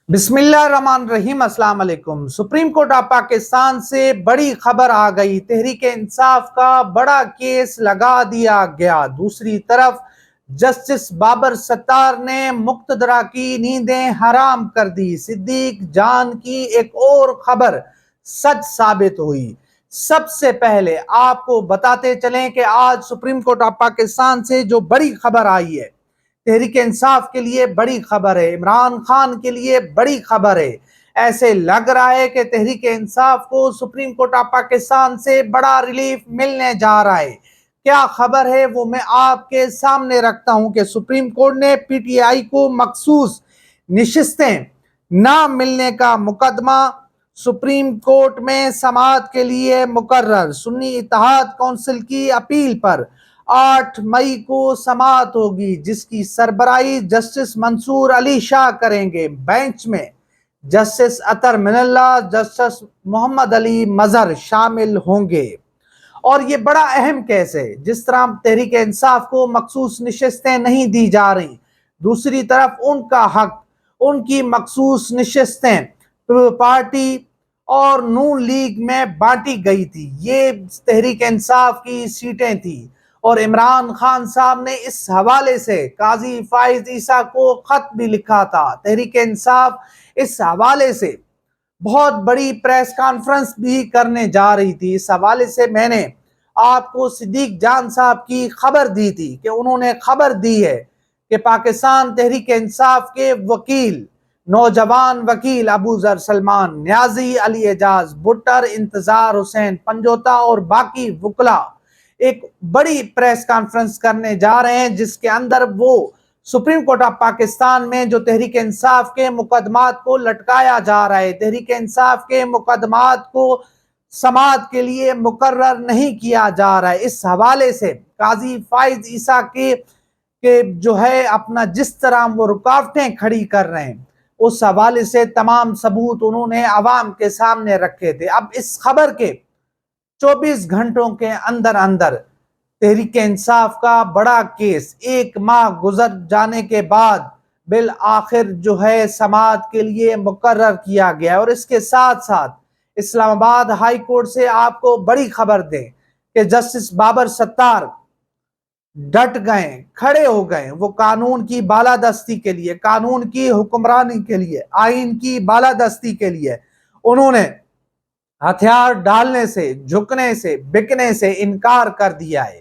بسم اللہ الرحمن الرحیم۔ السلام علیکم۔ سپریم کورٹ آف پاکستان سے بڑی خبر آ گئی، تحریک انصاف کا بڑا کیس لگا دیا گیا۔ دوسری طرف جسٹس بابر ستار نے مقتدرہ کی نیندیں حرام کر دی۔ صدیق جان کی ایک اور خبر سچ ثابت ہوئی۔ سب سے پہلے آپ کو بتاتے چلیں کہ آج سپریم کورٹ آف پاکستان سے جو بڑی خبر آئی ہے، تحریک انصاف کے لیے بڑی خبر ہے، عمران خان کے لیے بڑی خبر ہے۔ ایسے لگ رہا ہے کہ تحریک انصاف کو سپریم کورٹ آف پاکستان سے بڑا ریلیف ملنے جا رہا ہے۔ کیا خبر ہے وہ میں آپ کے سامنے رکھتا ہوں کہ سپریم کورٹ نے پی ٹی آئی کو مخصوص نشستیں نہ ملنے کا مقدمہ سپریم کورٹ میں سماعت کے لیے مقرر۔ سنی اتحاد کونسل کی اپیل پر 8 مئی کو سماعت ہوگی، جس کی سربراہی جسٹس منصور علی شاہ کریں گے۔ بینچ میں جسٹس اطہر من اللہ، جسٹس محمد علی مظہر شامل ہوں گے۔ اور یہ بڑا اہم کیس ہے۔ جس طرح تحریک انصاف کو مخصوص نشستیں نہیں دی جا رہی، دوسری طرف ان کا حق، ان کی مخصوص نشستیں پارٹی اور نون لیگ میں بانٹی گئی تھی۔ یہ تحریک انصاف کی سیٹیں تھیں اور عمران خان صاحب نے اس حوالے سے قاضی فائز عیسیٰ کو خط بھی لکھا تھا۔ تحریک انصاف اس حوالے سے بہت بڑی پریس کانفرنس بھی کرنے جا رہی تھی۔ اس حوالے سے میں نے آپ کو صدیق جان صاحب کی خبر دی تھی کہ انہوں نے خبر دی ہے کہ پاکستان تحریک انصاف کے وکیل، نوجوان وکیل ابو ذر سلمان نیازی، علی اعجاز بٹر، انتظار حسین پنجوتا اور باقی وکلاء ایک بڑی پریس کانفرنس کرنے جا رہے ہیں، جس کے اندر وہ سپریم کورٹ آف پاکستان میں جو تحریک انصاف کے مقدمات کو لٹکایا جا رہا ہے، تحریک انصاف کے مقدمات کو سماعت کے لیے مقرر نہیں کیا جا رہا ہے، اس حوالے سے قاضی فائز عیسیٰ کے جو ہے اپنا جس طرح وہ رکاوٹیں کھڑی کر رہے ہیں، اس حوالے سے تمام ثبوت انہوں نے عوام کے سامنے رکھے تھے۔ اب اس خبر کے 24 گھنٹوں کے اندر اندر تحریک انصاف کا بڑا کیس 1 ماہ گزر جانے کے بعد بالآخر جو ہے سماعت کے لیے مقرر کیا گیا۔ اور اس کے ساتھ ساتھ اسلام آباد ہائی کورٹ سے آپ کو بڑی خبر دیں کہ جسٹس بابر ستار ڈٹ گئے، کھڑے ہو گئے۔ وہ قانون کی بالادستی کے لیے، قانون کی حکمرانی کے لیے، آئین کی بالادستی کے لیے انہوں نے ہتھیار ڈالنے سے، جھکنے سے، بکنے سے انکار کر دیا ہے۔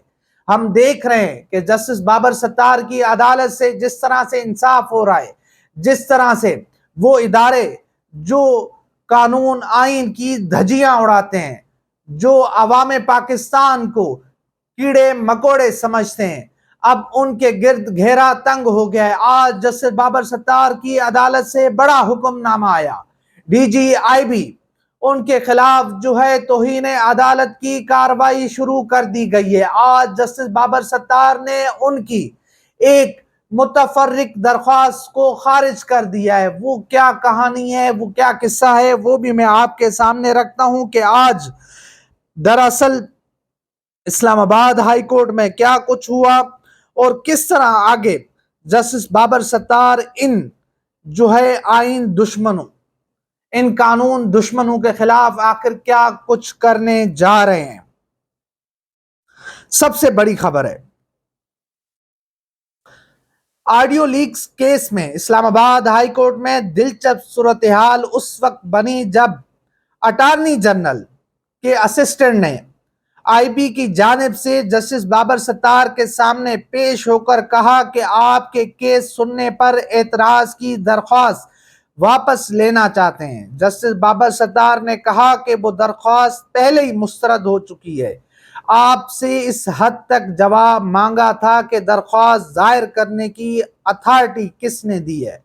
ہم دیکھ رہے ہیں کہ جسٹس بابر ستار کی عدالت سے جس طرح سے انصاف ہو رہا ہے، جس طرح سے وہ ادارے جو قانون آئین کی دھجیاں اڑاتے ہیں، جو عوام پاکستان کو کیڑے مکوڑے سمجھتے ہیں، اب ان کے گرد گھیرا تنگ ہو گیا ہے۔ آج جسٹس بابر ستار کی عدالت سے بڑا حکم نامہ آیا، D G I be in کے خلاف جو ہے توہین عدالت کی کارروائی شروع کر دی گئی ہے۔ آج جسٹس بابر ستار نے ان کی ایک متفرق درخواست کو خارج کر دیا ہے۔ وہ کیا کہانی ہے، وہ کیا قصہ ہے، وہ بھی میں آپ کے سامنے رکھتا ہوں کہ آج دراصل اسلام آباد ہائی کورٹ میں کیا کچھ ہوا اور کس طرح آگے جسٹس بابر ستار ان جو ہے آئین دشمنوں، ان قانون دشمنوں کے خلاف آخر کیا کچھ کرنے جا رہے ہیں۔ سب سے بڑی خبر ہے، آڈیو لیکس کیس میں اسلام آباد ہائی کورٹ میں دلچسپ صورتحال اس وقت بنی جب اٹارنی جنرل کے اسسٹنٹ نے آئی بی کی جانب سے جسٹس بابر ستار کے سامنے پیش ہو کر کہا کہ آپ کے کیس سننے پر اعتراض کی درخواست واپس لینا چاہتے ہیں۔ جسٹس بابر ستار نے کہا کہ وہ درخواست پہلے ہی مسترد ہو چکی ہے۔ آپ سے اس حد تک جواب مانگا تھا کہ درخواست ظاہر کرنے کی اتھارٹی کس نے دی ہے،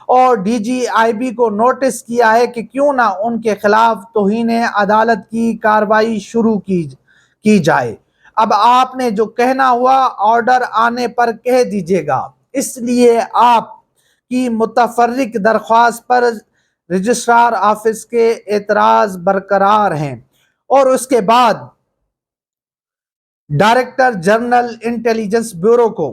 اور ڈی جی آئی بی کو نوٹس کیا ہے کہ کیوں نہ ان کے خلاف توہین عدالت کی کارروائی شروع کی جائے۔ اب آپ نے جو کہنا ہوا آرڈر آنے پر کہہ دیجیے گا۔ اس لیے آپ کی متفرق درخواست پر رجسٹرار آفس کے اعتراض برقرار ہیں۔ اور اس کے بعد ڈائریکٹر جنرل انٹیلیجنس بیورو کو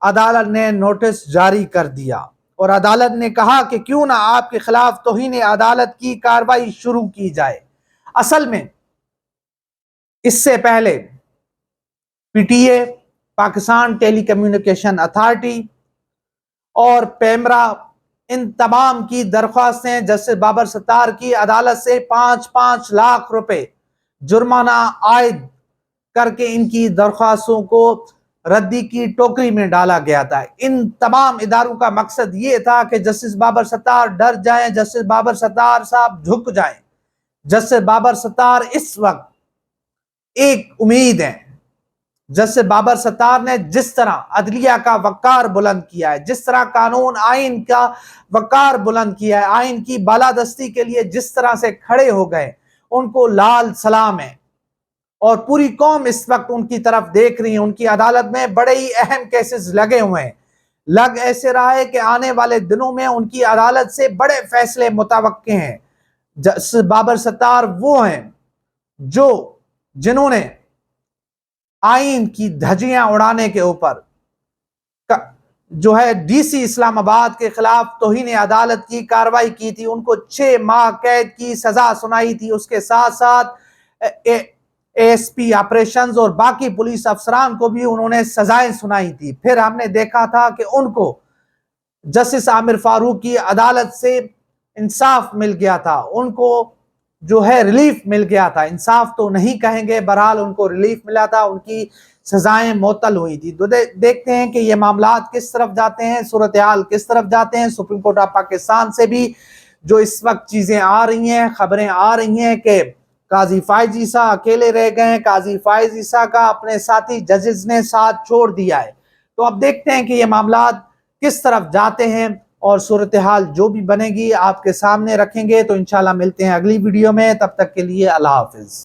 عدالت نے نوٹس جاری کر دیا اور عدالت نے کہا کہ کیوں نہ آپ کے خلاف توہین عدالت کی کارروائی شروع کی جائے۔ اصل میں اس سے پہلے P T A, Pakistan telecommunication authority اور پیمرا، ان تمام کی درخواستیں جسٹس بابر ستار کی عدالت سے 5-5 لاکھ روپے جرمانہ عائد کر کے ان کی درخواستوں کو ردی کی ٹوکری میں ڈالا گیا تھا۔ ان تمام اداروں کا مقصد یہ تھا کہ جسٹس بابر ستار ڈر جائیں، جسٹس بابر ستار صاحب جھک جائیں۔ جسٹس بابر ستار اس وقت ایک امید ہے۔ جسٹس بابر ستار نے جس طرح عدلیہ کا وقار بلند کیا ہے، جس طرح قانون آئین کا وقار بلند کیا ہے، آئین کی بالادستی کے لیے جس طرح سے کھڑے ہو گئے، ان کو لال سلام ہے۔ اور پوری قوم اس وقت ان کی طرف دیکھ رہی ہے۔ ان کی عدالت میں بڑے ہی اہم کیسز لگے ہوئے ہیں۔ لگ ایسے رہا ہے کہ آنے والے دنوں میں ان کی عدالت سے بڑے فیصلے متوقع ہیں۔ جسٹس بابر ستار وہ ہیں جنہوں نے آئین کی دھجیاں اڑانے کے اوپر جو ہے ڈی سی اسلام آباد کے خلاف توہین عدالت کی کارروائی کی تھی، ان کو 6 ماہ قید کی سزا سنائی تھی۔ اس کے ساتھ ساتھ اے ایس پی آپریشنز اور باقی پولیس افسران کو بھی انہوں نے سزائیں سنائی تھی۔ پھر ہم نے دیکھا تھا کہ ان کو جسٹس عامر فاروق کی عدالت سے انصاف مل گیا تھا، ان کو جو ہے ریلیف مل گیا تھا۔ انصاف تو نہیں کہیں گے، بہرحال ان کو ریلیف ملا تھا، ان کی سزائیں معطل ہوئی تھی۔ تو دیکھتے ہیں کہ یہ معاملات کس طرف جاتے ہیں، صورتحال کس طرف جاتے ہیں۔ سپریم کورٹ آف پاکستان سے بھی جو اس وقت چیزیں آ رہی ہیں، خبریں آ رہی ہیں کہ قاضی فائز عیسیٰ اکیلے رہ گئے ہیں، قاضی فائز عیسیٰ کا اپنے ساتھی ججز نے ساتھ چھوڑ دیا ہے۔ تو اب دیکھتے ہیں کہ یہ معاملات کس طرف جاتے ہیں، اور صورتحال جو بھی بنے گی آپ کے سامنے رکھیں گے۔ تو انشاءاللہ ملتے ہیں اگلی ویڈیو میں، تب تک کے لیے اللہ حافظ۔